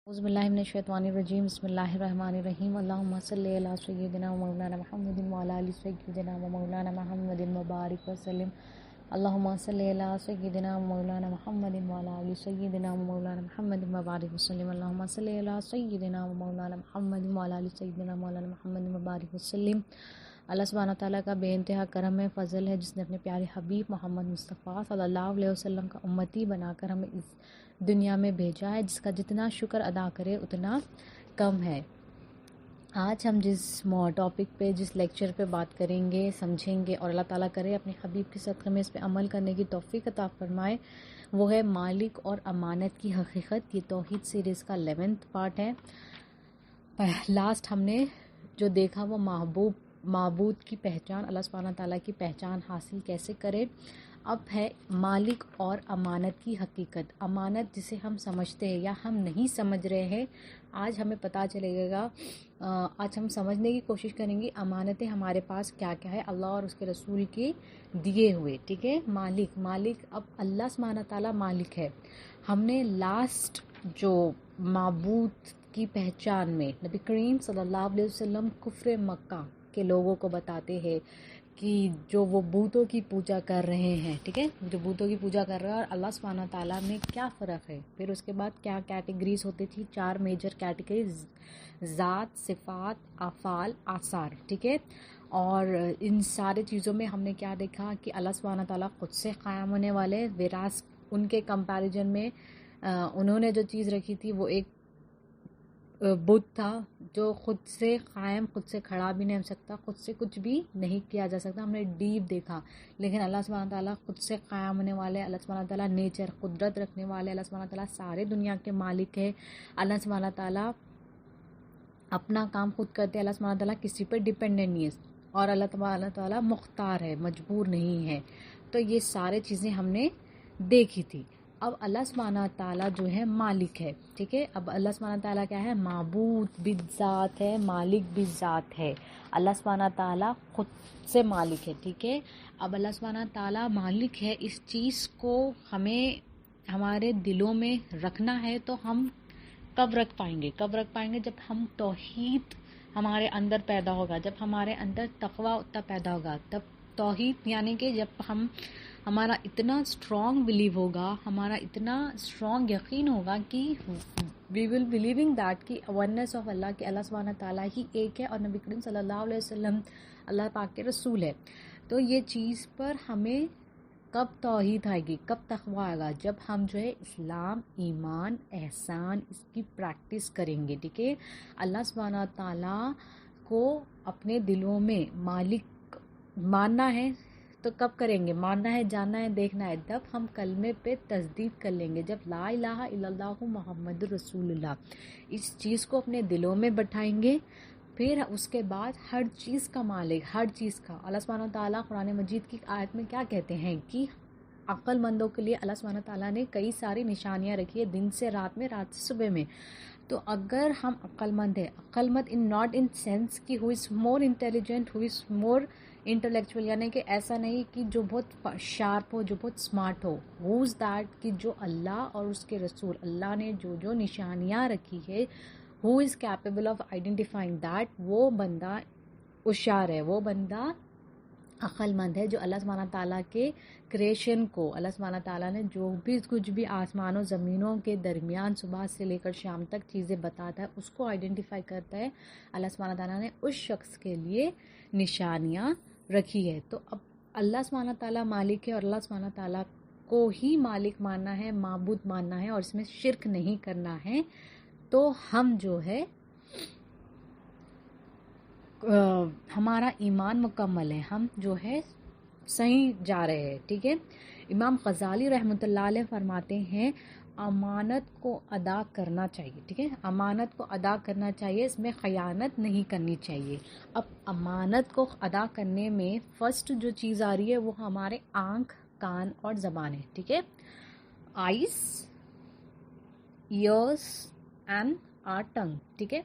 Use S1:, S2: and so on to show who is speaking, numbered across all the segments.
S1: أعوذ بالله من الشيطان الرجيم بسم الله الرحمن الرحيم اللهم صل على سيدنا ومولانا محمد وعلى آل سيدنا ومولانا محمد وبارك وسلم اللهم صل على سيدنا ومولانا محمد وعلى آل سيدنا ومولانا محمد وبارك وسلم اللهم صل على سيدنا ومولانا محمد وعلى آل سيدنا ومولانا محمد وبارك وسلم اللہ سبحانہ تعالیٰ کا بے انتہا کرم ہے، فضل ہے، جس نے اپنے پیارے حبیب محمد مصطفیٰ صلی اللہ علیہ وسلم کا امتی بنا کر ہمیں اس دنیا میں بھیجا ہے، جس کا جتنا شکر ادا کرے اتنا کم ہے۔ آج ہم جس ٹاپک پہ جس لیکچر پہ بات کریں گے، سمجھیں گے، اور اللہ تعالیٰ کرے اپنے حبیب کے صدقے میں اس پہ عمل کرنے کی توفیق عطا فرمائے، وہ ہے مالک اور امانت کی حقیقت۔ یہ توحید سیریز کا 11واں پارٹ ہے۔ لاسٹ ہم نے جو دیکھا وہ معبود کی پہچان، اللہ سبحانہ تعالیٰ کی پہچان حاصل کیسے کرے۔ اب ہے مالک اور امانت کی حقیقت۔ امانت جسے ہم سمجھتے ہیں یا ہم نہیں سمجھ رہے ہیں، آج ہمیں پتہ چلے گا، آج ہم سمجھنے کی کوشش کریں گے امانتیں ہمارے پاس کیا کیا ہے اللہ اور اس کے رسول کے دیے ہوئے، ٹھیک ہے۔ مالک اب اللہ سبحانہ تعالیٰ مالک ہے۔ ہم نے لاسٹ جو معبود کی پہچان میں نبی کریم صلی اللہ علیہ وسلم کفر مکہ کے لوگوں کو بتاتے ہیں کہ جو وہ بتوں کی پوجا کر رہے ہیں، ٹھیک ہے، جو بتوں کی پوجا کر رہے ہیں اور اللہ سبحانہ تعالیٰ میں کیا فرق ہے۔ پھر اس کے بعد کیا کیٹیگریز ہوتی تھی، 4 میجر کیٹیگریز، ذات، صفات، افعال، آثار، ٹھیک ہے۔ اور ان سارے چیزوں میں ہم نے کیا دیکھا کہ اللہ سبحانہ تعالیٰ خود سے قائم ہونے والے، وراث ان کے کمپیریزن میں انہوں نے جو چیز رکھی تھی وہ ایک بت تھا جو خود سے قائم، خود سے کھڑا بھی نہیں ہو سکتا، خود سے کچھ بھی نہیں کیا جا سکتا، ہم نے ڈیپ دیکھا۔ لیکن اللہ سبحانہ تعالیٰ خود سے قائم ہونے والے، اللہ سبحانہ تعالیٰ نیچر، قدرت رکھنے والے، اللہ سبحانہ تعالیٰ سارے دنیا کے مالک ہے، اللہ سبحانہ تعالیٰ اپنا کام خود کرتے، اللہ سبحانہ تعالیٰ کسی پر ڈیپینڈنٹ نہیں ہے، اور اللہ سبحانہ تعالیٰ مختار ہے، مجبور نہیں ہے۔ تو یہ سارے چیزیں ہم نے دیکھی تھی۔ اب اللہ سبحانہ تعالیٰ جو ہے مالک ہے، ٹھیک ہے۔ اب اللہ سبحانہ تعالیٰ کیا ہے، معبود بھی ذات ہے، مالک بھی ذات ہے۔ اللہ سبحانہ تعالیٰ خود سے مالک ہے، ٹھیک ہے۔ اب اللہ سبحانہ تعالیٰ مالک ہے، اس چیز کو ہمیں ہمارے دلوں میں رکھنا ہے۔ تو ہم کب رکھ پائیں گے جب ہم توحید ہمارے اندر پیدا ہوگا، جب ہمارے اندر تقویٰ اتنا پیدا ہوگا، تب توحید یعنی کہ جب ہمارا اتنا اسٹرانگ بلیو ہوگا، ہمارا اتنا اسٹرانگ یقین ہوگا کہ وی ول بلیونگ دیٹ کہ ونس آف اللہ، کہ اللہ سبحانہ تعالیٰ ہی ایک ہے اور نبی کریم صلی اللہ علیہ وسلم اللہ پاک کے رسول ہے۔ تو یہ چیز پر ہمیں کب توحید آئے گی، کب تقویٰ آئے گا، جب ہم جو ہے اسلام، ایمان، احسان اس کی پریکٹس کریں گے، ٹھیک ہے۔ اللہ سبحانہ تعالیٰ کو اپنے دلوں میں مالک ماننا ہے تو کب کریں گے، ماننا ہے، جاننا ہے، دیکھنا ہے، جب ہم کلمے پہ تصدیق کر لیں گے، جب لا الہ الا اللہ محمد رسول اللہ اس چیز کو اپنے دلوں میں بٹھائیں گے، پھر اس کے بعد ہر چیز کا مالک، ہر چیز کا اللہ سبحانہ تعالیٰ قرآن مجید کی آیت میں کیا کہتے ہیں کہ عقل مندوں کے لیے اللہ سبحانہ تعالیٰ نے کئی ساری نشانیاں رکھی ہے، دن سے رات میں، رات سے صبح میں۔ تو اگر ہم عقل مند ہیں، عقل مند ان ناٹ ان سینس کہ ہو از مور انٹیلیجنٹ، ہو از مور انٹلیکچوئل، یعنی کہ ایسا نہیں کہ جو بہت شارپ ہو، جو بہت smart who, who is that کہ جو اللہ اور اس کے رسول، اللہ نے جو جو نشانیاں رکھی ہے، who is capable of identifying that، وہ بندہ ہوشیار ہے، وہ بندہ عقل مند ہے، جو اللہ سبحانہ تعالیٰ کے کریشن کو، اللہ سبحانہ تعالیٰ نے جو بھی کچھ بھی آسمان و زمینوں کے درمیان صبح سے لے کر شام تک چیزیں بتاتا ہے، اس کو آئیڈینٹیفائی کرتا ہے۔ اللہ سبحانہ تعالیٰ نے اس شخص کے لیے نشانیاں رکھی ہے۔ تو اب اللہ سبحانہ تعالیٰ مالک ہے، اور اللہ سبحانہ تعالیٰ کو ہی مالک ماننا ہے، معبود ماننا ہے، اور اس میں شرک نہیں کرنا ہے، تو ہم جو ہے ہمارا ایمان مکمل ہے، ہم جو ہے صحیح جا رہے ہیں، ٹھیک ہے۔ امام غزالی رحمۃ اللہ علیہ فرماتے ہیں امانت کو ادا کرنا چاہیے، ٹھیک ہے، امانت کو ادا کرنا چاہیے، اس میں خیانت نہیں کرنی چاہیے۔ اب امانت کو ادا کرنے میں فرسٹ جو چیز آ رہی ہے وہ ہمارے آنکھ، کان اور زبان ہے، ٹھیک ہے، آئیز، ایئرس اینڈ آر ٹنگ، ٹھیک ہے۔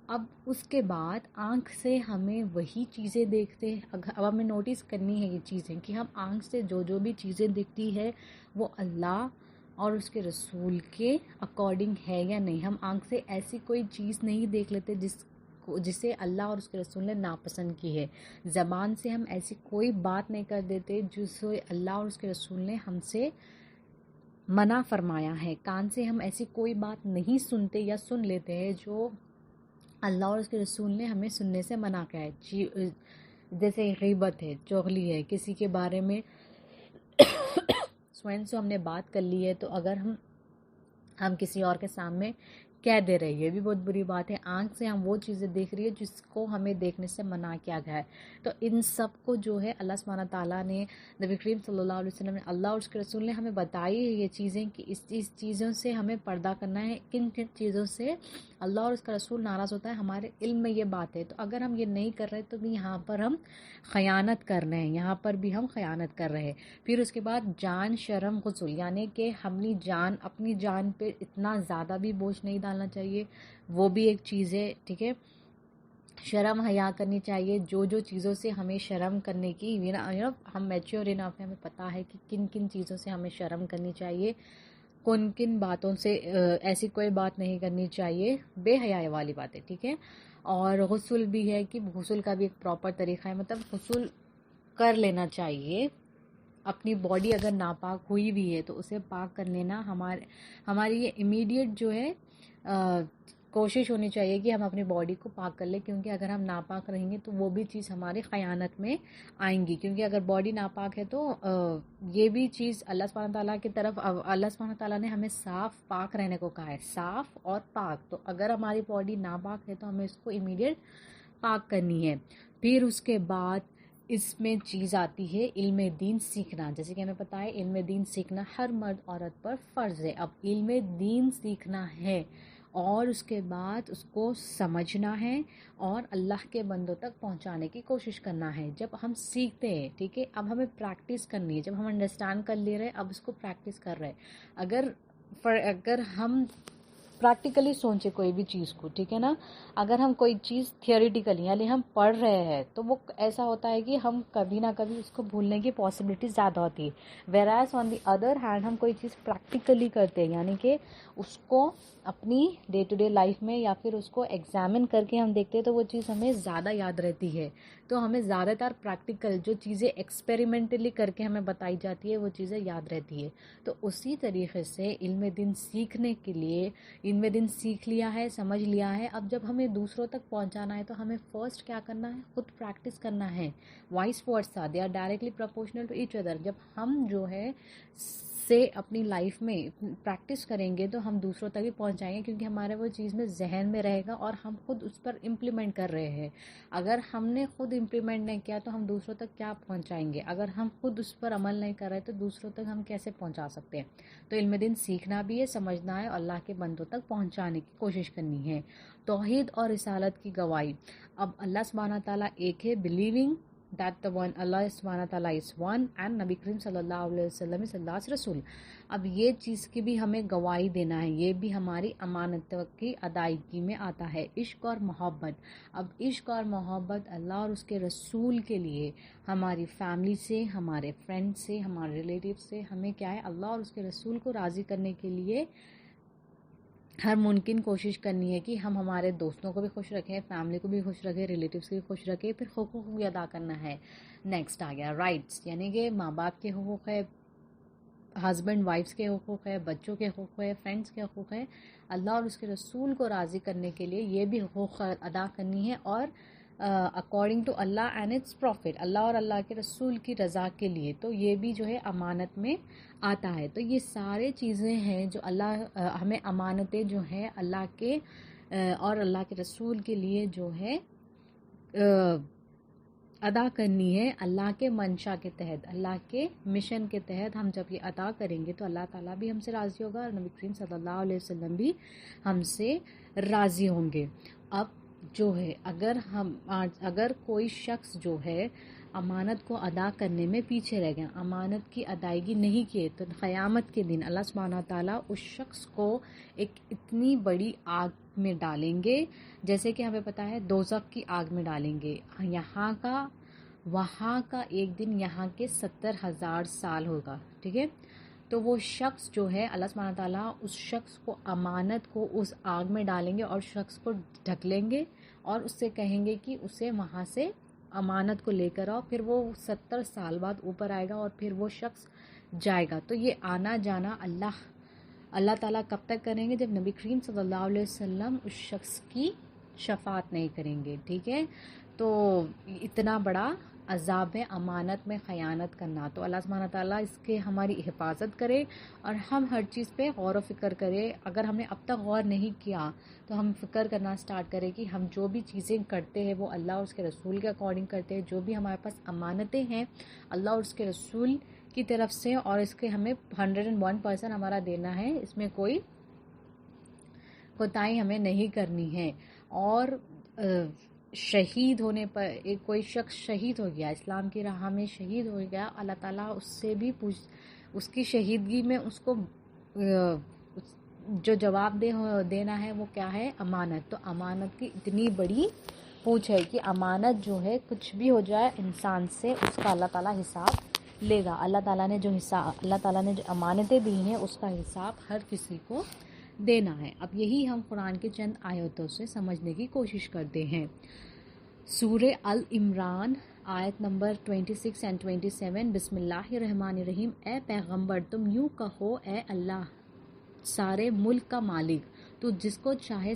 S1: اب اس کے بعد آنکھ سے ہمیں وہی چیزیں دیکھتے ہیں، اب ہمیں نوٹس کرنی ہے یہ چیزیں کہ ہم آنکھ سے جو جو بھی چیزیں دکھتی ہے وہ اللہ اور اس کے رسول کے اکارڈنگ ہے یا نہیں. ہم آنکھ سے ایسی کوئی چیز نہیں دیکھ لیتے جسے اللہ اور اس کے رسول نے ناپسند کی ہے. زبان سے ہم ایسی کوئی بات نہیں کر دیتے جسے اللہ اور اس کے رسول نے ہم سے منع فرمایا ہے. کان سے ہم ایسی کوئی بات نہیں سنتے یا سن لیتے ہیں جو اللہ اور اس کے رسول نے ہمیں سننے سے منع کیا ہے. جیسے غیبت ہے, چغلی ہے, کسی کے بارے میں سوئن سے ہم نے بات کر لی ہے تو اگر ہم کسی اور کے سامنے کہہ دے رہے, یہ بھی بہت بری بات ہے. آنکھ سے ہم وہ چیزیں دیکھ رہی ہے جس کو ہمیں دیکھنے سے منع کیا گیا ہے. تو ان سب کو جو ہے اللہ سبحانہ تعالیٰ نے, نبی کریم صلی اللہ علیہ وسلم نے, اللہ اور اس کے رسول نے ہمیں بتائی ہے یہ چیزیں کہ اس چیزوں سے ہمیں پردہ کرنا ہے. کن کن چیزوں سے اللہ اور اس کا رسول ناراض ہوتا ہے, ہمارے علم میں یہ بات ہے. تو اگر ہم یہ نہیں کر رہے تو بھی یہاں پر ہم خیانت کر رہے ہیں, یہاں پر بھی ہم خیانت کر رہے ہیں. پھر اس کے بعد جان, شرم, غسل, یعنی کہ اپنی جان پہ اتنا زیادہ بھی بوجھ نہیں ڈالنا چاہیے, وہ بھی ایک چیز ہے. ٹھیک ہے, شرم حیا کرنی چاہیے. جو چیزوں سے ہمیں شرم کرنے کی, ہم میچور انف ہیں, ہمیں پتہ ہے کہ کن کن چیزوں سے ہمیں شرم کرنی چاہیے, کن باتوں سے ایسی کوئی بات نہیں کرنی چاہیے, بے حیائی والی باتیں. ٹھیک ہے, اور غسل بھی ہے کہ غسل کا بھی ایک پراپر طریقہ ہے, مطلب غسل کر لینا چاہیے. اپنی باڈی اگر ناپاک ہوئی بھی ہے تو اسے پاک کر لینا ہماری یہ امیڈیٹ جو ہے کوشش ہونی چاہیے کہ ہم اپنی باڈی کو پاک کر لیں, کیونکہ اگر ہم ناپاک رہیں گے تو وہ بھی چیز ہماری خیانت میں آئیں گی. کیونکہ اگر باڈی ناپاک ہے تو یہ بھی چیز اللہ سبحانہ تعالیٰ کی طرف, اللہ سبحانہ تعالیٰ نے ہمیں صاف پاک رہنے کو کہا ہے, صاف اور پاک. تو اگر ہماری باڈی ناپاک ہے تو ہمیں اس کو امیڈیٹ پاک کرنی ہے. پھر اس کے بعد اس میں چیز آتی ہے علم دین سیکھنا. جیسے کہ ہمیں پتہ ہے علم دین سیکھنا ہر مرد عورت پر فرض ہے. اب علم دین سیکھنا ہے اور اس کے بعد اس کو سمجھنا ہے اور اللہ کے بندوں تک پہنچانے کی کوشش کرنا ہے. جب ہم سیکھتے ہیں, ٹھیک ہے, اب ہمیں پریکٹس کرنی ہے. جب ہم انڈرسٹینڈ کر لے رہے, اب اس کو پریکٹس کر رہے. اگر ہم پریکٹیکلی سوچے کوئی بھی چیز کو, ٹھیک ہے نا, اگر ہم کوئی چیز تھیوریٹیکلی یعنی ہم پڑھ رہے ہیں تو وہ ایسا ہوتا ہے کہ ہم کبھی نہ کبھی اس کو بھولنے کی پاسبلٹی زیادہ ہوتی ہے. ویراز آن دی ادر ہینڈ ہم کوئی چیز پریکٹیکلی کرتے ہیں, یعنی کہ اس کو اپنی ڈے ٹو ڈے لائف میں یا پھر اس کو ایگزامن کر کے ہم دیکھتے ہیں تو وہ چیز ہمیں زیادہ یاد رہتی ہے. تو ہمیں زیادہ تر پریکٹیکل جو چیزیں ایکسپیریمنٹلی کر کے ہمیں بتائی جاتی ہے وہ چیزیں یاد رہتی ہے. تو اسی طریقے سے علم دین سیکھنے کے لیے علم دین سیکھ لیا ہے, سمجھ لیا ہے, اب جب ہمیں دوسروں تک پہنچانا ہے تو ہمیں فرسٹ کیا کرنا ہے, خود پریکٹس کرنا ہے. Vice versa they are directly proportional to each other. جب ہم جو ہے سے اپنی لائف میں پریکٹس کریں گے تو ہم دوسروں تک بھی پہنچائیں گے, کیونکہ ہمارے وہ چیز میں ذہن میں رہے گا اور ہم خود اس پر امپلیمنٹ کر رہے ہیں. اگر ہم نے خود امپلیمنٹ نہیں کیا تو ہم دوسروں تک کیا پہنچائیں گے. اگر ہم خود اس پر عمل نہیں کر رہے تو دوسروں تک ہم کیسے پہنچا سکتے ہیں. تو علم دین سیکھنا بھی ہے, سمجھنا ہے اور اللہ کے بندوں تک پہنچانے کی کوشش کرنی ہے. توحید اور رسالت کی گواہی. اب اللہ سبحانہ تعالیٰ ایک ہے, believing that the one Allah سبحانہ تعالیٰ is one and نبی کریم صلی اللہ علیہ وسلم is Allah's رسول. اب یہ چیز کی بھی ہمیں گواہی دینا ہے, یہ بھی ہماری امانتوں کی ادائیگی میں آتا ہے. عشق اور محبت. اب عشق اور محبت اللہ اور اس کے رسول کے لیے ہماری فیملی سے, ہمارے فرینڈ سے, ہمارے ریلیٹیو سے ہمیں کیا ہے, اللہ اور اس کے رسول کو راضی کرنے کے لیے ہر ممکن کوشش کرنی ہے کہ ہم ہمارے دوستوں کو بھی خوش رکھیں, فیملی کو بھی خوش رکھیں, ریلیٹیوز کو بھی خوش رکھیں. پھر حقوق بھی ادا کرنا ہے. نیکسٹ آ گیا رائٹس, یعنی کہ ماں باپ کے حقوق ہے, ہسبینڈ وائفس کے حقوق ہے, بچوں کے حقوق ہے, فرینڈس کے حقوق ہے. اللہ اور اس کے رسول کو راضی کرنے کے لیے یہ بھی حقوق ادا کرنی ہے, اور اکارڈنگ ٹو اللہ اینڈ اٹس پروفٹ, اللہ اور اللہ کے رسول کی رضا کے لیے. تو یہ بھی جو ہے امانت میں آتا ہے. تو یہ سارے چیزیں ہیں جو اللہ ہمیں امانتیں جو ہیں اللہ کے اور اللہ کے رسول کے لیے جو ہے ادا کرنی ہے. اللہ کے منشا کے تحت, اللہ کے مشن کے تحت ہم جب یہ ادا کریں گے تو اللہ تعالیٰ بھی ہم سے راضی ہوگا اور نبی کریم صلی اللہ علیہ وسلم بھی ہم سے راضی ہوں گے. اب جو ہے اگر کوئی شخص جو ہے امانت کو ادا کرنے میں پیچھے رہ گیا, امانت کی ادائیگی نہیں کیے, تو قیامت کے دن اللہ سبحانہ تعالیٰ اس شخص کو ایک اتنی بڑی آگ میں ڈالیں گے, جیسے کہ ہمیں پتہ ہے دوزخ کی آگ میں ڈالیں گے. وہاں کا ایک دن یہاں کے 70,000 سال ہوگا. ٹھیک ہے, تو وہ شخص جو ہے اللہ سبحانہ تعالیٰ اس شخص کو امانت کو اس آگ میں ڈالیں گے اور شخص کو ڈھک لیں گے اور اس سے کہیں گے کہ اسے وہاں سے امانت کو لے کر آؤ. پھر وہ 70 سال بعد اوپر آئے گا اور پھر وہ شخص جائے گا. تو یہ آنا جانا اللہ تعالیٰ کب تک کریں گے؟ جب نبی کریم صلی اللہ علیہ وسلم اس شخص کی شفاعت نہیں کریں گے. ٹھیک ہے، تو اتنا بڑا عذاب ہے امانت میں خیانت کرنا. تو اللہ سبحانہ تعالیٰ اس کے ہماری حفاظت کرے اور ہم ہر چیز پہ غور و فکر کرے. اگر ہم نے اب تک غور نہیں کیا تو ہم فکر کرنا سٹارٹ کریں کہ ہم جو بھی چیزیں کرتے ہیں وہ اللہ اور اس کے رسول کے اکارڈنگ کرتے ہیں. جو بھی ہمارے پاس امانتیں ہیں اللہ اور اس کے رسول کی طرف سے، اور اس کے ہمیں 101% ہمارا دینا ہے، اس میں کوئی کوتاہی ہمیں نہیں کرنی ہے. اور شہید ہونے پر کوئی شخص شہید ہو گیا، اسلام کی راہ میں شہید ہو گیا، اللہ تعالیٰ اس سے بھی اس کی شہیدگی میں اس کو جو جواب دینا ہے وہ کیا ہے؟ امانت. تو امانت کی اتنی بڑی پوچھ ہے کہ امانت جو ہے کچھ بھی ہو جائے انسان سے اس کا اللہ تعالیٰ حساب لے گا. اللہ تعالیٰ نے جو امانتیں دی ہیں اس کا حساب ہر کسی کو دینا ہے. اب یہی ہم قرآن کے چند آیتوں سے سمجھنے کی کوشش کرتے ہیں. سورہ العمران آیت نمبر 26 اور 27. بسم اللہ الرحمن الرحیم. اے پیغمبر تم یوں کہو، اے اللہ سارے ملک کا مالک، تو جس کو چاہے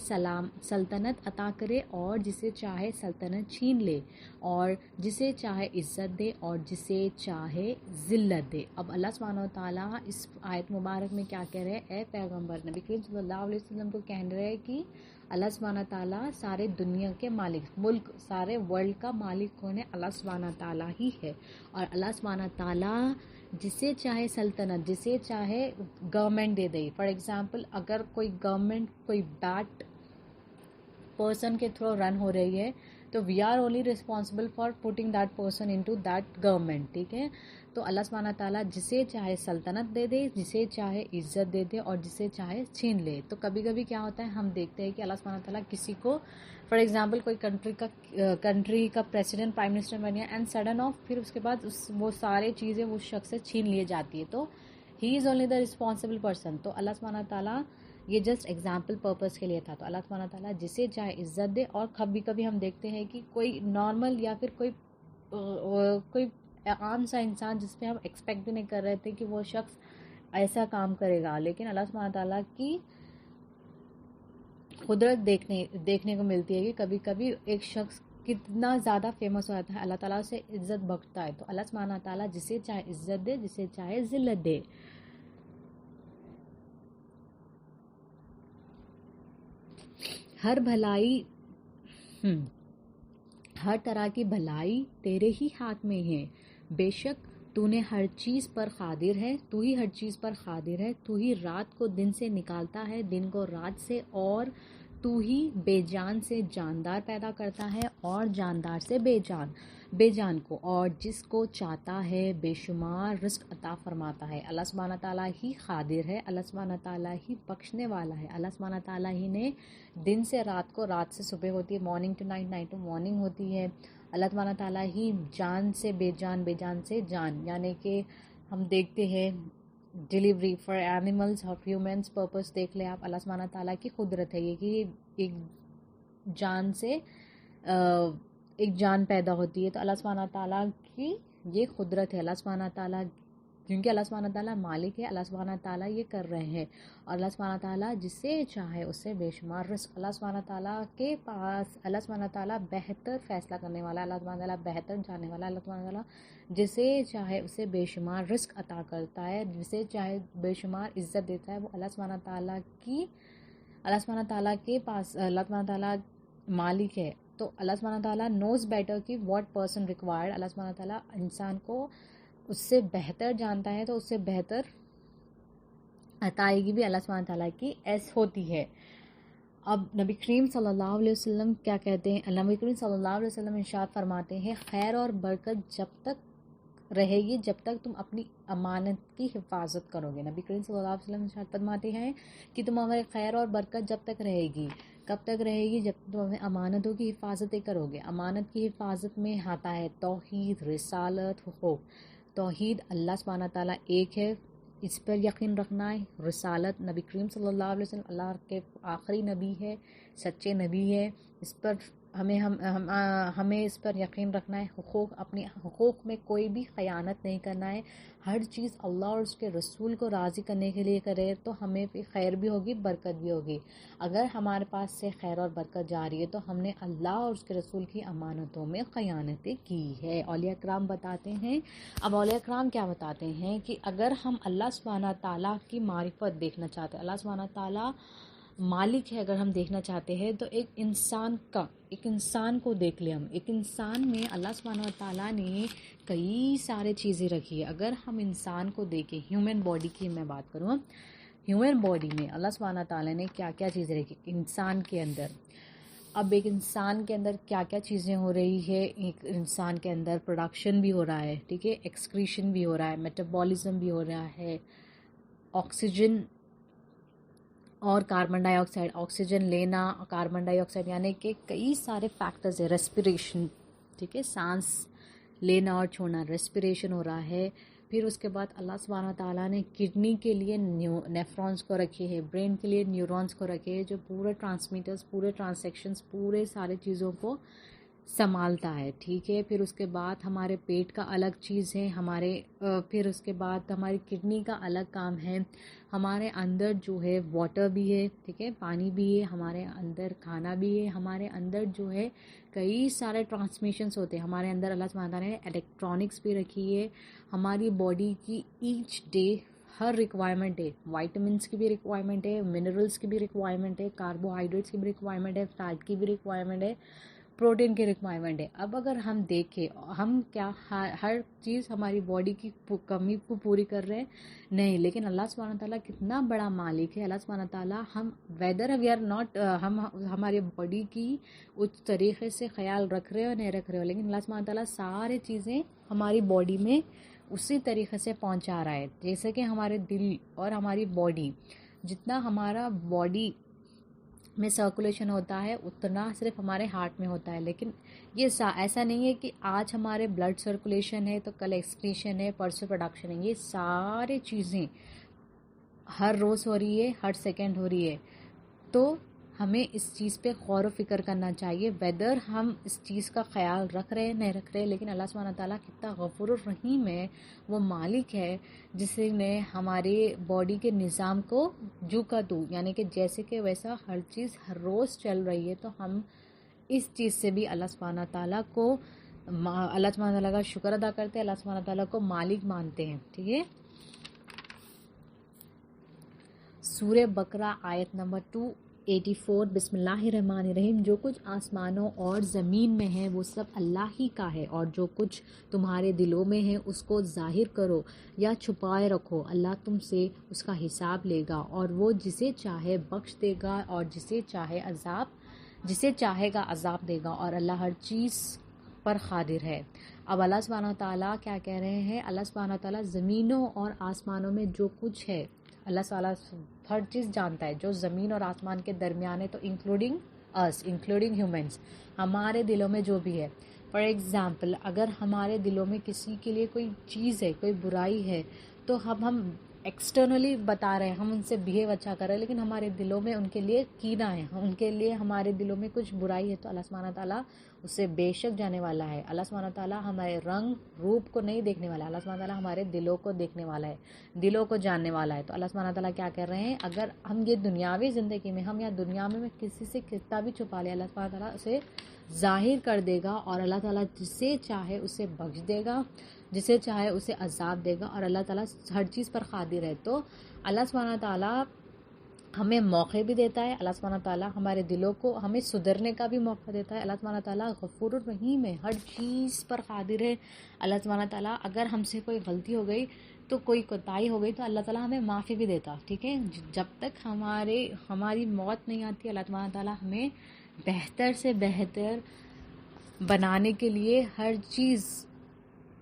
S1: سلطنت عطا کرے اور جسے چاہے سلطنت چھین لے، اور جسے چاہے عزت دے اور جسے چاہے ذلت دے. اب اللہ سبحانہ وتعالیٰ اس آیت مبارک میں کیا کہہ رہے ہیں؟ اے پیغمبر نبی کریم صلی اللہ علیہ وسلم کو کہہ رہے ہیں کہ اللہ سبحانہ تعالیٰ سارے دنیا کے مالک، ملک سارے ورلڈ کا مالک کون ہے؟ اللہ سبحانہ تعالیٰ ہی ہے. اور اللہ سبحانہ تعالیٰ جسے چاہے سلطنت، جسے چاہے گورنمنٹ دے دے. فار ایگزامپل اگر کوئی گورنمنٹ کوئی بیڈ پرسن کے تھرو رن ہو رہی ہے تو we are only responsible for putting that person into that government. ٹھیک ہے، تو اللہ سبحانہ تعالیٰ جسے چاہے سلطنت دے دے، جسے چاہے عزت دے دے اور جسے چاہے چھین لے. تو کبھی کبھی کیا ہوتا ہے ہم دیکھتے ہیں کہ اللہ سبحانہ تعالیٰ کسی کو فار ایگزامپل کوئی کنٹری کا پریسیڈنٹ پرائم منسٹر بن گیا اینڈ سڈن آف پھر اس کے بعد وہ سارے چیزیں اس شخص سے چھین لیے جاتی ہے، تو he is only the responsible person. تو اللہ سبحانہ تعالیٰ یہ جسٹ ایگزامپل پرپز کے لیے تھا. تو اللہ سبحانہ تعالیٰ جسے چاہے عزت دے. اور کبھی کبھی ہم دیکھتے ہیں کہ کوئی نارمل یا پھر کوئی عام سا انسان جس پہ ہم ایکسپیکٹ بھی نہیں کر رہے تھے کہ وہ شخص ایسا کام کرے گا، لیکن اللہ سبحانہ تعالیٰ کی قدرت دیکھنے کو ملتی ہے کہ کبھی کبھی ایک شخص کتنا زیادہ فیمس ہو جاتا ہے، اللہ تعالیٰ سے عزت بخشتا ہے. تو اللہ سبحانہ تعالیٰ جسے چاہے عزت دے، جسے چاہے ذلت دے. ہر بھلائی ہر طرح کی بھلائی تیرے ہی ہاتھ میں ہے. بے شک تو نے ہر چیز پر قادر ہے، تو ہی ہر چیز پر قادر ہے. تو ہی رات کو دن سے نکالتا ہے، دن کو رات سے، اور تو ہی بے جان سے جاندار پیدا کرتا ہے اور جاندار سے بے جان کو، اور جس کو چاہتا ہے بے شمار رزق عطا فرماتا ہے. اللہ سبحانہ تعالیٰ ہی قادر ہے، اللہ سبحانہ تعالیٰ ہی بخشنے والا ہے. اللہ سبحانہ تعالیٰ ہی نے دن سے رات کو، رات سے صبح ہوتی ہے، morning to night, night to morning ہوتی ہے. اللہ سبحانہ تعالیٰ ہی جان سے بے جان، بے جان سے جان، یعنی کہ ہم دیکھتے ہیں ڈیلیوری فار اینیملز اور ہیومنس پرپس دیکھ لیں آپ. اللہ سبحانہ تعالیٰ کی قدرت ہے یہ کہ ایک جان سے ایک جان پیدا ہوتی ہے. تو اللہ سبحانہ تعالیٰ کی یہ قدرت ہے. اللہ سبحانہ تعالیٰ کیونکہ اللہ سبحانہ تعالیٰ مالک ہے، اللہ سبحانہ تعالیٰ یہ کر رہے ہیں. اور اللہ سبحانہ تعالیٰ جسے چاہے اس سے بے شمار رزق. اللہ سبحانہ تعالیٰ کے پاس اللہ سبحانہ تعالیٰ بہتر فیصلہ کرنے والا، اللہ سبحانہ تعالیٰ بہتر جاننے والا. اللہ سبحانہ تعالیٰ جسے چاہے اسے بے شمار رزق عطا کرتا ہے، جسے چاہے بے شمار عزت دیتا ہے. وہ اللہ سبحانہ تعالیٰ کے پاس اللہ سبحانہ تعالیٰ مالک ہے. تو اللہ سبحانہ تعالیٰ نوز بیٹر کہ واٹ پرسن ریکوائرڈ. اللہ سبحانہ تعالیٰ انسان کو اس سے بہتر جانتا ہے، تو اس سے بہتر عطائے بھی اللہ سبحانہ تعالیٰ کی ایس ہوتی ہے. اب نبی کریم صلی اللہ علیہ وسلم کیا کہتے ہیں؟ نبی کریم صلی اللہ علیہ وسلم ارشاد فرماتے ہیں خیر اور برکت جب تک رہے گی جب تک تم اپنی امانت کی حفاظت کرو گے. نبی کریم صلی اللہ علیہ وسلم ارشاد فرماتے ہیں کہ تمہارے خیر اور برکت جب تک رہے گی. کب تک رہے گی؟ جب تم اپنے امانتوں کی حفاظتیں کرو گے. امانت کی حفاظت میں آتا ہے توحید، رسالت، حقوق. توحید اللہ سبحانہ تعالیٰ ایک ہے، اس پر یقین رکھنا ہے. رسالت نبی کریم صلی اللہ علیہ وسلم اللہ کے آخری نبی ہے, سچے نبی ہے, اس پر ہمیں اس پر یقین رکھنا ہے. اپنے حقوق میں کوئی بھی خیانت نہیں کرنا ہے. ہر چیز اللہ اور اس کے رسول کو راضی کرنے کے لیے کرے تو ہمیں خیر بھی ہوگی, برکت بھی ہوگی. اگر ہمارے پاس سے خیر اور برکت جا رہی ہے تو ہم نے اللہ اور اس کے رسول کی امانتوں میں خیانتیں کی ہے. اولیاء کرام بتاتے ہیں, اب اولیاء کرام کیا بتاتے ہیں کہ اگر ہم اللہ سبحانہ تعالیٰ کی معرفت دیکھنا چاہتے ہیں, اللہ سبحانہ تعالیٰ مالک ہے اگر ہم دیکھنا چاہتے ہیں, تو ایک انسان کو دیکھ لیں ہم. ایک انسان میں اللہ سبحانہ تعالیٰ نے کئی سارے چیزیں رکھی ہے. اگر ہم انسان کو دیکھیں, ہیومن باڈی کی میں بات کروں, ہیومن باڈی میں اللہ سبحانہ تعالیٰ نے کیا کیا چیزیں رکھی انسان کے اندر. اب ایک انسان کے اندر کیا کیا چیزیں ہو رہی ہے, ایک انسان کے اندر پروڈکشن بھی ہو رہا ہے, ٹھیک ہے, ایکسکریشن بھی ہو رہا ہے, میٹابولزم بھی ہو رہا ہے, آکسیجن اور کاربن ڈائی آکسائڈ, آکسیجن لینا, کاربن ڈائی آکسائڈ, یعنی کہ کئی سارے فیکٹرز ہیں. ریسپریشن, ٹھیک ہے, سانس لینا اور چھوڑنا, ریسپریشن ہو رہا ہے. پھر اس کے بعد اللہ سبحانہ تعالیٰ نے کڈنی کے لیے نیفرونز کو رکھے ہیں, برین کے لیے نیورونز کو رکھے ہیں, جو پورے ٹرانسمیٹرز, پورے ٹرانسیکشنز, پورے سارے چیزوں کو سنبھالتا ہے, ٹھیک ہے. پھر اس کے بعد ہمارے پیٹ کا الگ چیز ہے پھر اس کے بعد ہماری کڈنی کا الگ کام ہے. ہمارے اندر جو ہے واٹر بھی ہے, ٹھیک ہے, پانی بھی ہے, ہمارے اندر کھانا بھی ہے, ہمارے اندر جو ہے کئی سارے ٹرانسمیشنز ہوتے ہیں. ہمارے اندر اللہ سبحانہ تعالیٰ نے الیکٹرانکس بھی رکھی ہے. ہماری باڈی کی ایچ ڈے ہر ریکوائرمنٹ ہے, وائٹامنس کی بھی ریکوائرمنٹ ہے, منرلس کی بھی ریکوائرمنٹ ہے, کاربوہائیڈریٹس کی بھی ریکوائرمنٹ ہے, فیٹ کی بھی ریکوائرمنٹ ہے, پروٹین کی ریکوائرمنٹ ہے. اب اگر ہم دیکھیں, ہم کیا ہر چیز ہماری باڈی کی کمی کو پوری کر رہے ہیں؟ نہیں. لیکن اللہ سبحانہ تعالیٰ کتنا بڑا مالک ہے. اللہ سبحانہ تعالیٰ ویدر وی آر ناٹ, ہم ہماری باڈی کی اس طریقے سے خیال رکھ رہے ہو نہیں رکھ رہے ہو, لیکن اللہ سبحانہ تعالیٰ سارے چیزیں ہماری باڈی میں اسی طریقے سے پہنچا رہا ہے. جیسے کہ ہمارے دل اور ہماری باڈی, جتنا ہمارا باڈی میں سرکولیشن ہوتا ہے اتنا صرف ہمارے ہارٹ میں ہوتا ہے. لیکن یہ ایسا نہیں ہے کہ آج ہمارے بلڈ سرکولیشن ہے تو کل ایکسکریشن ہے, پرسوں پروڈکشن ہے. یہ سارے چیزیں ہر روز ہو رہی ہے, ہر سیکنڈ ہو رہی ہے. تو ہمیں اس چیز پہ غور و فکر کرنا چاہیے, ویدر ہم اس چیز کا خیال رکھ رہے ہیں نہیں رکھ رہے. لیکن اللہ سبحانہ تعالیٰ کتنا غفور الرحیم ہے, وہ مالک ہے جس نے ہمارے باڈی کے نظام کو جو کا تو, یعنی کہ جیسے کہ ویسا ہر چیز ہر روز چل رہی ہے. تو ہم اس چیز سے بھی اللہ سبحانہ تعالیٰ کا شکر ادا کرتے ہیں, اللہ سبحانہ تعالیٰ کو مالک مانتے ہیں, ٹھیک ہے. سورہ بقرہ آیت نمبر 284. بسم اللہ الرحمن الرحیم. جو کچھ آسمانوں اور زمین میں ہے وہ سب اللہ ہی کا ہے, اور جو کچھ تمہارے دلوں میں ہے اس کو ظاہر کرو یا چھپائے رکھو, اللہ تم سے اس کا حساب لے گا, اور وہ جسے چاہے بخش دے گا اور جسے چاہے گا عذاب دے گا, اور اللہ ہر چیز پر قادر ہے. اب اللہ سبحانہ تعالیٰ کیا کہہ رہے ہیں؟ اللہ سبحانہ تعالیٰ زمینوں اور آسمانوں میں جو کچھ ہے اللہ تعالیٰ ہر چیز جانتا ہے, جو زمین اور آسمان کے درمیان ہے, تو انکلوڈنگ ہیومنس, ہمارے دلوں میں جو بھی ہے. فار ایگزامپل, اگر ہمارے دلوں میں کسی کے لیے کوئی چیز ہے, کوئی برائی ہے, تو ہم ایکسٹرنلی بتا رہے ہیں, ہم ان سے بیہیو اچھا کر رہے ہیں, لیکن ہمارے دلوں میں ان کے لیے کینہ ہے, ان کے لیے ہمارے دلوں میں کچھ برائی ہے, تو اللہ سبحانہ تعالیٰ اسے بے شک جانے والا ہے. اللہ سبحانہ تعالیٰ ہمارے رنگ روپ کو نہیں دیکھنے والا, اللہ سبحانہ تعالیٰ ہمارے دلوں کو دیکھنے والا ہے, دلوں کو جاننے والا ہے. تو اللہ سبحانہ تعالیٰ کیا کر رہے ہیں؟ اگر ہم یہ دنیاوی زندگی میں, ہم یا دنیا میں کسی سے کتنا بھی چھپا لیں, اللہ سبحانہ تعالیٰ اسے ظاہر کر دے گا, اور اللہ تعالیٰ جسے چاہے اسے بخش دے گا, جسے چاہے اسے عذاب دے گا, اور اللہ تعالیٰ ہر چیز پر قادر ہے. تو اللہ سبحانہ تعالیٰ ہمیں موقع بھی دیتا ہے, اللہ سبحانہ تعالیٰ ہمارے دلوں کو ہمیں سدھرنے کا بھی موقع دیتا ہے. اللہ سبحانہ تعالیٰ غفور الرحیم ہے, ہر چیز پر قادر ہے. اللہ سبحانہ تعالیٰ اگر ہم سے کوئی غلطی ہو گئی, تو کوئی کوتاہی ہو گئی, تو اللہ تعالیٰ ہمیں معافی بھی دیتا, ٹھیک ہے. جب تک ہماری موت نہیں آتی, اللہ سبحانہ تعالیٰ ہمیں بہتر سے بہتر بنانے کے لیے ہر چیز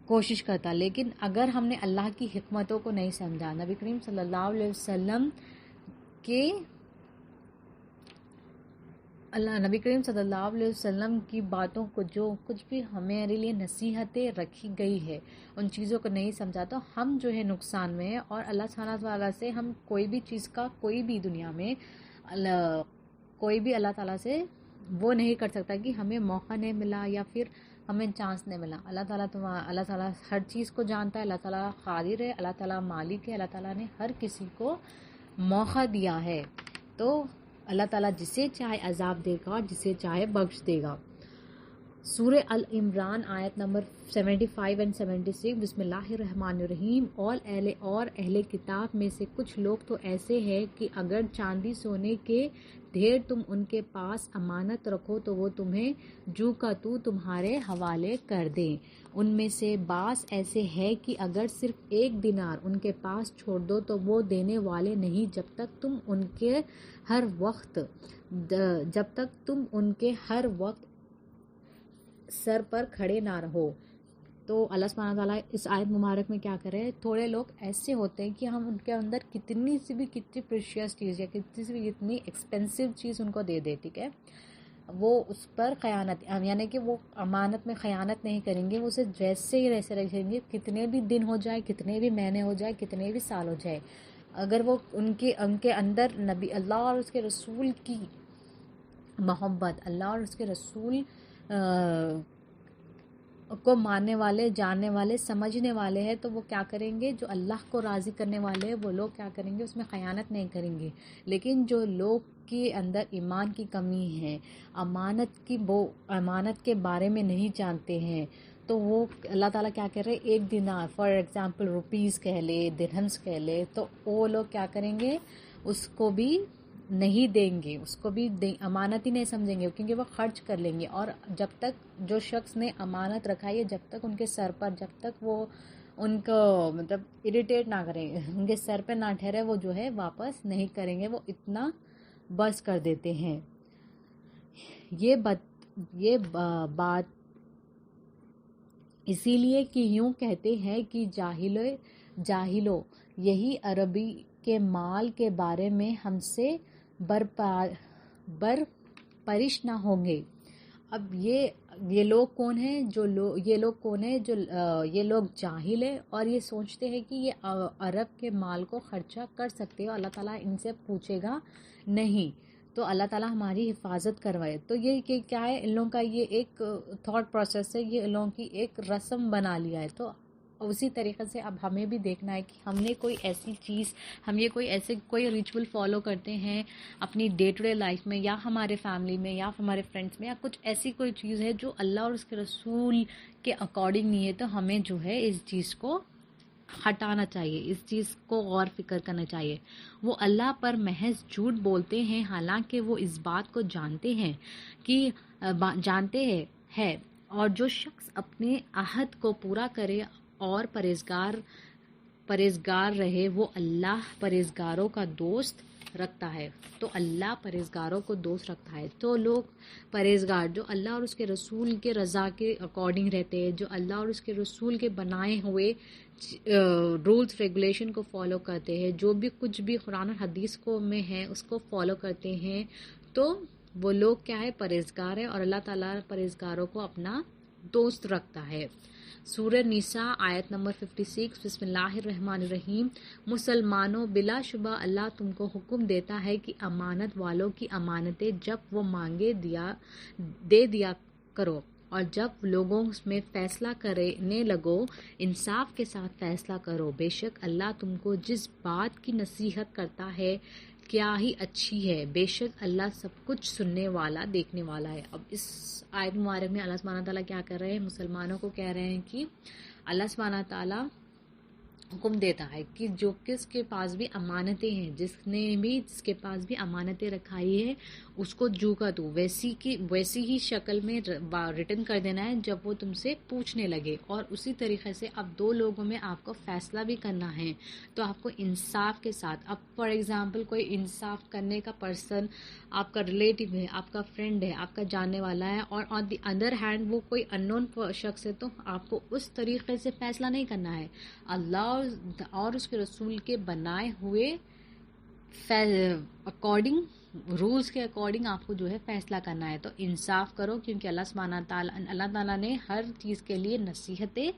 S1: کوشش کرتا. لیکن اگر ہم نے اللہ کی حکمتوں کو نہیں سمجھا, نبی کریم صلی اللہ علیہ وسلم کے اللہ نبی کریم صلی اللہ علیہ وسلم کی باتوں کو جو کچھ بھی ہمارے لیے نصیحتیں رکھی گئی ہے ان چیزوں کو نہیں سمجھا تو ہم جو ہے نقصان میں ہیں، اور اللہ سبحانہ تعالیٰ سے ہم کوئی بھی چیز کا کوئی بھی دنیا میں کوئی بھی اللہ تعالیٰ سے وہ نہیں کر سکتا کہ ہمیں موقع نہیں ملا یا پھر ہمیں چانس نہیں ملا. اللہ تعالیٰ ہر چیز کو جانتا ہے، اللہ تعالیٰ قادر ہے، اللہ تعالیٰ مالک ہے، اللہ تعالیٰ نے ہر کسی کو موقع دیا ہے. تو اللہ تعالیٰ جسے چاہے عذاب دے گا، جسے چاہے بخش دے گا. سورہ العمران آیت نمبر 75 اور 76. بسم اللہ الرحمن الرحیم. اور اہل کتاب میں سے کچھ لوگ تو ایسے ہیں کہ اگر چاندی سونے کے ڈھیر تم ان کے پاس امانت رکھو تو وہ تمہیں جو کا تو تمہارے حوالے کر دیں. ان میں سے بعض ایسے ہیں کہ اگر صرف 1 دینار ان کے پاس چھوڑ دو تو وہ دینے والے نہیں جب تک تم ان کے ہر وقت سر پر کھڑے نہ رہو. تو اللہ سبحانہ تعالیٰ اس آیت مبارک میں کیا کرے، تھوڑے لوگ ایسے ہوتے ہیں کہ ہم ان کے اندر کتنی پریشیس چیز یا کتنی ایکسپینسو چیز ان کو دے دے، ٹھیک ہے، وہ اس پر خیانت، یعنی کہ وہ امانت میں خیانت نہیں کریں گے، وہ اسے جیسے ہی ویسے رکھیں گے، کتنے بھی دن ہو جائے، کتنے بھی مہینے ہو جائے، کتنے بھی سال ہو جائے. اگر وہ ان کے اندر نبی اللہ اور اس کے رسول کی محبت، اللہ اور اس کے رسول کو ماننے والے، جاننے والے، سمجھنے والے ہیں، تو وہ کیا کریں گے، جو اللہ کو راضی کرنے والے ہیں وہ لوگ کیا کریں گے، اس میں خیانت نہیں کریں گے. لیکن جو لوگ کے اندر ایمان کی کمی ہے، امانت کے بارے میں نہیں جانتے ہیں، تو وہ اللہ تعالیٰ کیا کہہ رہے، 1 دینار فار ایگزامپل روپیز کہہ لے، درہمز کہہ لے، تو وہ لوگ کیا کریں گے، اس کو بھی نہیں دیں گے، اس کو بھی امانت ہی نہیں سمجھیں گے، کیونکہ وہ خرچ کر لیں گے. اور جب تک جو شخص نے امانت رکھا ہے، جب تک ان کے سر پر، جب تک وہ ان کو مطلب اریٹیٹ نہ کریں، ان کے سر پہ نہ ٹھہرے، وہ جو ہے واپس نہیں کریں گے، وہ اتنا بس کر دیتے ہیں. یہ بات اسی لیے کہ یوں کہتے ہیں کہ جاہلو یہی عربی کے مال کے بارے میں ہم سے برپرش نہ ہوں گے. اب یہ لوگ کون ہیں، یہ لوگ جاہل ہیں اور یہ سوچتے ہیں کہ یہ عرب کے مال کو خرچہ کر سکتے ہیں، اللہ تعالیٰ ان سے پوچھے گا نہیں، تو اللہ تعالیٰ ہماری حفاظت کروائے. تو یہ کہ کیا ہے، ان لوگوں کا یہ ایک تھاٹ پروسیس ہے، یہ ان لوگوں کی ایک رسم بنا لیا ہے. تو اسی طریقے سے اب ہمیں بھی دیکھنا ہے کہ ہم نے کوئی ایسی چیز، ہم یہ کوئی ریچول فالو کرتے ہیں اپنی ڈے ٹو ڈے لائف میں، یا ہمارے فیملی میں، یا ہمارے فرینڈس میں، یا کچھ ایسی کوئی چیز ہے جو اللہ اور اس کے رسول کے اکارڈنگ نہیں ہے، تو ہمیں جو ہے اس چیز کو ہٹانا چاہیے، اس چیز کو غور فکر کرنا چاہیے. وہ اللہ پر محض جھوٹ بولتے ہیں حالانکہ وہ اس بات کو جانتے ہیں. اور جو شخص اپنے عہد کو پورا کرے اور پرہیزگار رہے، وہ اللہ پرہیزگاروں کا دوست رکھتا ہے. تو اللہ پرہیزگاروں کو دوست رکھتا ہے. تو لوگ پرہیزگار جو اللہ اور اس کے رسول کے رضا کے اکارڈنگ رہتے ہیں، جو اللہ اور اس کے رسول کے بنائے ہوئے رولز ریگولیشن کو فالو کرتے ہیں، جو بھی کچھ بھی قرآن اور حدیث کو میں ہے اس کو فالو کرتے ہیں، تو وہ لوگ کیا ہے، پرہیزگار ہے، اور اللہ تعالیٰ پرہیزگاروں کو اپنا دوست رکھتا ہے. سورہ نساء آیت نمبر 56. بسم اللہ الرحمن الرحیم. مسلمانوں، بلا شبہ اللہ تم کو حکم دیتا ہے کہ امانت والوں کی امانتیں جب وہ مانگے دے دیا کرو، اور جب لوگوں میں فیصلہ کرنے لگو انصاف کے ساتھ فیصلہ کرو. بے شک اللہ تم کو جس بات کی نصیحت کرتا ہے کیا ہی اچھی ہے، بے شک اللہ سب کچھ سننے والا، دیکھنے والا ہے. اب اس آیت مبارک میں اللہ سبحانہ تعالیٰ کیا کر رہے ہیں، مسلمانوں کو کہہ رہے ہیں کہ اللہ سبحانہ تعالیٰ حکم دیتا ہے کہ جو کس کے پاس بھی امانتیں ہیں، جس کے پاس بھی امانتیں رکھائی ہے، اس کو جو کا تو ویسی ہی شکل میں ریٹرن کر دینا ہے جب وہ تم سے پوچھنے لگے. اور اسی طریقے سے اب 2 لوگوں میں آپ کو فیصلہ بھی کرنا ہے، تو آپ کو انصاف کے ساتھ، اب فار ایگزامپل کوئی انصاف کرنے کا پرسن آپ کا ریلیٹیو ہے، آپ کا فرینڈ ہے، آپ کا جاننے والا ہے، اور آن دی ادر ہینڈ وہ کوئی ان نون شخص ہے، تو آپ کو اس طریقے سے فیصلہ نہیں کرنا ہے. اللہ اور اس کے رسول کے بنائے ہوئے اکارڈنگ رولز کے اکارڈنگ آپ کو جو ہے فیصلہ کرنا ہے. تو انصاف کرو، کیونکہ اللہ تعالیٰ نے ہر چیز کے لیے نصیحتیں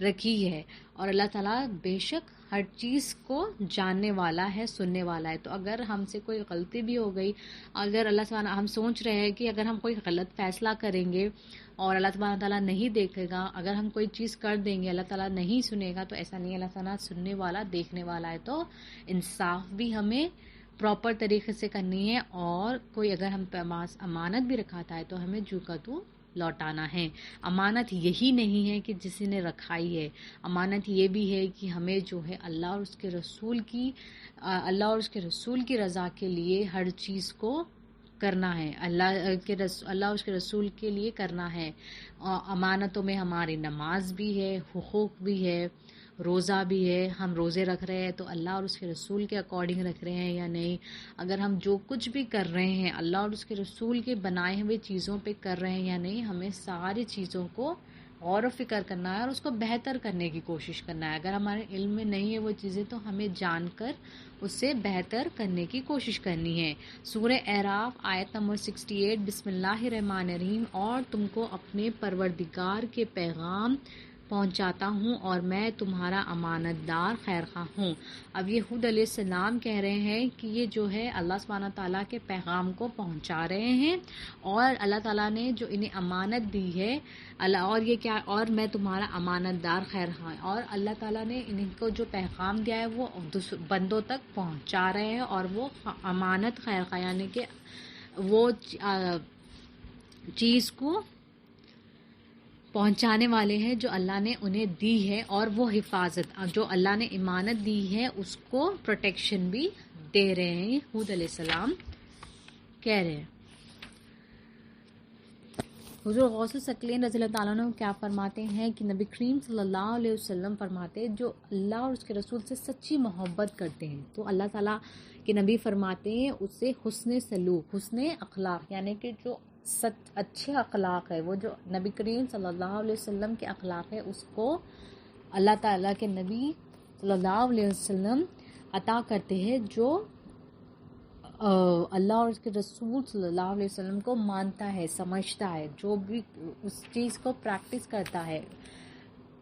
S1: رکھی ہے، اور اللہ تعالیٰ بے شک ہر چیز کو جاننے والا ہے، سننے والا ہے. تو اگر ہم سے کوئی غلطی بھی ہو گئی، اگر اللہ تعالیٰ ہم سوچ رہے ہیں کہ اگر ہم کوئی غلط فیصلہ کریں گے اور اللہ سبحانہ تعالیٰ نہیں دیکھے گا، اگر ہم کوئی چیز کر دیں گے اللہ تعالیٰ نہیں سنے گا، تو ایسا نہیں ہے. اللہ تعالیٰ سننے والا، دیکھنے والا ہے. تو انصاف بھی ہمیں پراپر طریقے سے کرنی ہے، اور کوئی اگر ہم پاس امانت بھی رکھاتا ہے تو ہمیں جو کا تو لوٹانا ہے. امانت یہی نہیں ہے کہ جسی نے رکھائی ہے، امانت یہ بھی ہے کہ ہمیں جو ہے اللہ اور اس کے رسول کی رضا کے لیے ہر چیز کو کرنا ہے، اللہ اور اس کے رسول کے لیے کرنا ہے. امانتوں میں ہماری نماز بھی ہے، حقوق بھی ہے، روزہ بھی ہے. ہم روزے رکھ رہے ہیں تو اللہ اور اس کے رسول کے اکارڈنگ رکھ رہے ہیں یا نہیں. اگر ہم جو کچھ بھی کر رہے ہیں اللہ اور اس کے رسول کے بنائے ہوئے چیزوں پہ کر رہے ہیں یا نہیں. ہمیں ساری چیزوں کو غور و فکر کرنا ہے اور اس کو بہتر کرنے کی کوشش کرنا ہے. اگر ہمارے علم میں نہیں ہے وہ چیزیں تو ہمیں جان کر اس سے بہتر کرنے کی کوشش کرنی ہے. سورہ اعراف آیت نمبر 68. بسم اللہ الرحمن الرحیم. اور تم کو اپنے پروردگار کے پیغام پہنچاتا ہوں اور میں تمہارا امانت دار خیرخواہ ہوں. اب یہ ہود علیہ السلام کہہ رہے ہیں کہ یہ جو ہے اللہ سبحانہ تعالیٰ کے پیغام کو پہنچا رہے ہیں، اور اللہ تعالیٰ نے جو انہیں امانت دی ہے اور یہ کیا، اور میں تمہارا امانت دار خیرخواہ، اور اللہ تعالیٰ نے انہیں کو جو پیغام دیا ہے وہ بندوں تک پہنچا رہے ہیں، اور وہ امانت خیرخواہ یعنی کہ وہ چیز کو پہنچانے والے ہیں جو اللہ نے انہیں دی ہے، اور وہ حفاظت جو اللہ نے امانت دی ہے اس کو پروٹیکشن بھی دے رہے ہیں. ہود علیہ السلام کہہ رہے ہیں. حضور غوث الثقلین رضی اللہ تعالیٰ عنہ کیا فرماتے ہیں کہ نبی کریم صلی اللہ علیہ وسلم فرماتے جو اللہ اور اس کے رسول سے سچی محبت کرتے ہیں تو اللہ تعالیٰ کے نبی فرماتے ہیں اس سے حسن سلوک، حسن اخلاق، یعنی کہ جو اچھے اخلاق ہے، وہ جو نبی کریم صلی اللہ علیہ وسلم کے اخلاق ہے اس کو اللہ تعالیٰ کے نبی صلی اللہ علیہ وسلم عطا کرتے ہیں جو اللہ اور اس کے رسول صلی اللہ علیہ وسلم کو مانتا ہے، سمجھتا ہے، جو بھی اس چیز کو پریکٹس کرتا ہے.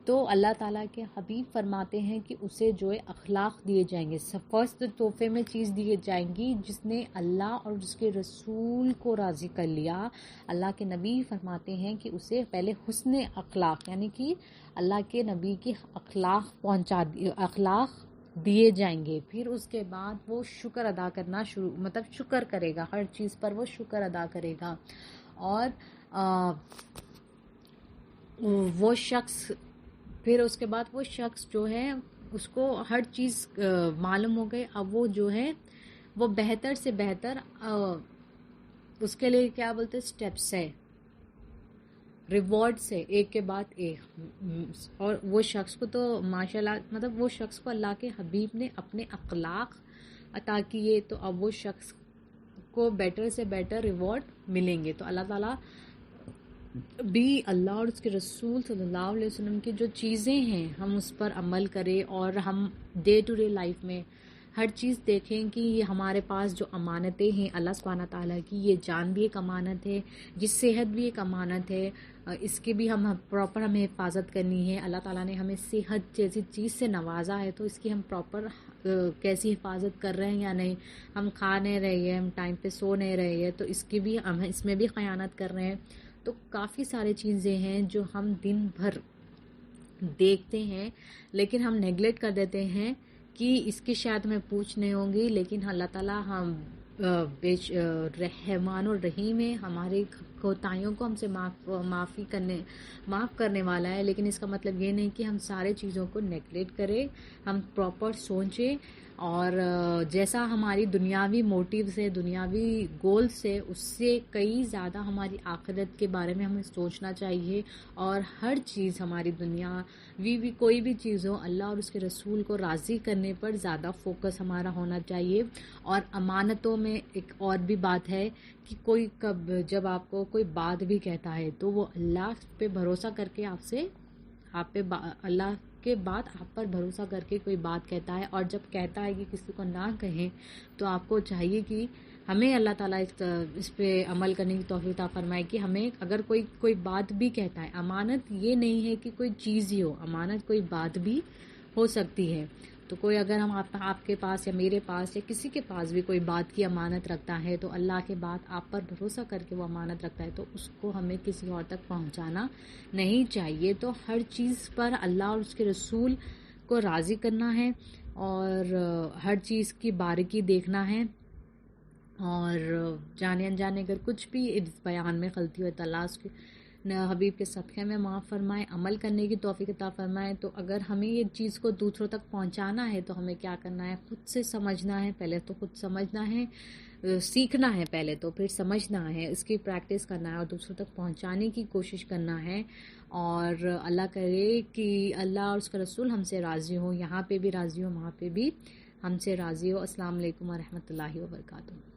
S1: تو اللہ تعالیٰ کے حبیب فرماتے ہیں کہ اسے جو ہے اخلاق دیے جائیں گے. فرسٹ تحفے میں چیز دیے جائیں گی جس نے اللہ اور اس کے رسول کو راضی کر لیا. اللہ کے نبی فرماتے ہیں کہ اسے پہلے حسن اخلاق یعنی کہ اللہ کے نبی کی اخلاق دیے جائیں گے. پھر اس کے بعد وہ شکر ادا کرنا شکر کرے گا، ہر چیز پر وہ شکر ادا کرے گا. اور وہ شخص پھر اس کے بعد وہ شخص جو ہے اس کو ہر چیز معلوم ہو گئی. اب وہ جو ہے وہ بہتر سے بہتر اس کے لیے کیا بولتے اسٹیپس ہے، ریوارڈ سے ایک کے بعد ایک. اور وہ شخص کو تو ماشاءاللہ وہ شخص کو اللہ کے حبیب نے اپنے اخلاق عطا کیے تو اب وہ شخص کو بیٹر سے بیٹر ریوارڈ ملیں گے. تو اللہ تعالیٰ بھی اللہ اور اس کے رسول صلی اللہ علیہ وسلم کی جو چیزیں ہیں ہم اس پر عمل کریں، اور ہم ڈے ٹو ڈے لائف میں ہر چیز دیکھیں کہ یہ ہمارے پاس جو امانتیں ہیں اللہ سبحانہ تعالیٰ کی، یہ جان بھی ایک امانت ہے، یہ صحت بھی ایک امانت ہے، اس کی بھی پراپر ہمیں حفاظت کرنی ہے. اللہ تعالیٰ نے ہمیں صحت جیسی چیز سے نوازا ہے تو اس کی ہم پراپر کیسی حفاظت کر رہے ہیں یا نہیں. ہم کھا نہیں رہے ہیں، ہم ٹائم پہ سو نہیں رہے ہیں تو اس کی بھی ہم اس میں بھی خیانت کر رہے ہیں. تو کافی سارے چیزیں ہیں جو ہم دن بھر دیکھتے ہیں لیکن ہم نیگلیکٹ کر دیتے ہیں کہ اس کی شاید ہمیں پوچھ نہیں ہوں گی، لیکن اللہ تعالیٰ ہم رحمان الرحیم ہے، ہماری کوتاہیوں کو ہم سے معاف کرنے والا ہے. لیکن اس کا مطلب یہ نہیں کہ ہم سارے چیزوں کو نیگلیکٹ کریں. ہم پراپر سوچیں اور جیسا ہماری دنیاوی موٹیو سے، دنیاوی گول سے، اس سے کئی زیادہ ہماری آخرت کے بارے میں ہمیں سوچنا چاہیے. اور ہر چیز ہماری دنیاوی بھی کوئی بھی چیز ہو اللہ اور اس کے رسول کو راضی کرنے پر زیادہ فوکس ہمارا ہونا چاہیے. اور امانتوں میں ایک اور بھی بات ہے کہ کوئی جب آپ کو کوئی بات بھی کہتا ہے تو وہ اللہ پہ بھروسہ کر کے اللہ کے بعد آپ پر بھروسہ کر کے کوئی بات کہتا ہے، اور جب کہتا ہے کہ کسی کو نہ کہیں تو آپ کو چاہیے کہ ہمیں اللہ تعالیٰ اس پہ عمل کرنے کی توفیق عطا فرمائے کہ ہمیں اگر کوئی بات بھی کہتا ہے، امانت یہ نہیں ہے کہ کوئی چیز ہی ہو، امانت کوئی بات بھی ہو سکتی ہے. تو کوئی اگر ہم آپ کے پاس یا میرے پاس یا کسی کے پاس بھی کوئی بات کی امانت رکھتا ہے تو اللہ کے بعد آپ پر بھروسہ کر کے وہ امانت رکھتا ہے تو اس کو ہمیں کسی اور تک پہنچانا نہیں چاہیے. تو ہر چیز پر اللہ اور اس کے رسول کو راضی کرنا ہے اور ہر چیز کی باریکی دیکھنا ہے، اور جانے انجانے اگر کچھ بھی اس بیان میں غلطی ہو تو اللہ اس کے حبیب کے صدقے میں معاف فرمائے، عمل کرنے کی توفیق عطا فرمائے. تو اگر ہمیں یہ چیز کو دوسروں تک پہنچانا ہے تو ہمیں کیا کرنا ہے؟ خود سے سمجھنا ہے، پہلے تو خود سمجھنا ہے، سیکھنا ہے پہلے تو، پھر سمجھنا ہے، اس کی پریکٹس کرنا ہے اور دوسروں تک پہنچانے کی کوشش کرنا ہے. اور اللہ کرے کہ اللہ اور اس کا رسول ہم سے راضی ہو، یہاں پہ بھی راضی ہو، وہاں پہ بھی ہم سے راضی ہو. السلام علیکم ورحمۃ اللہ وبرکاتہ.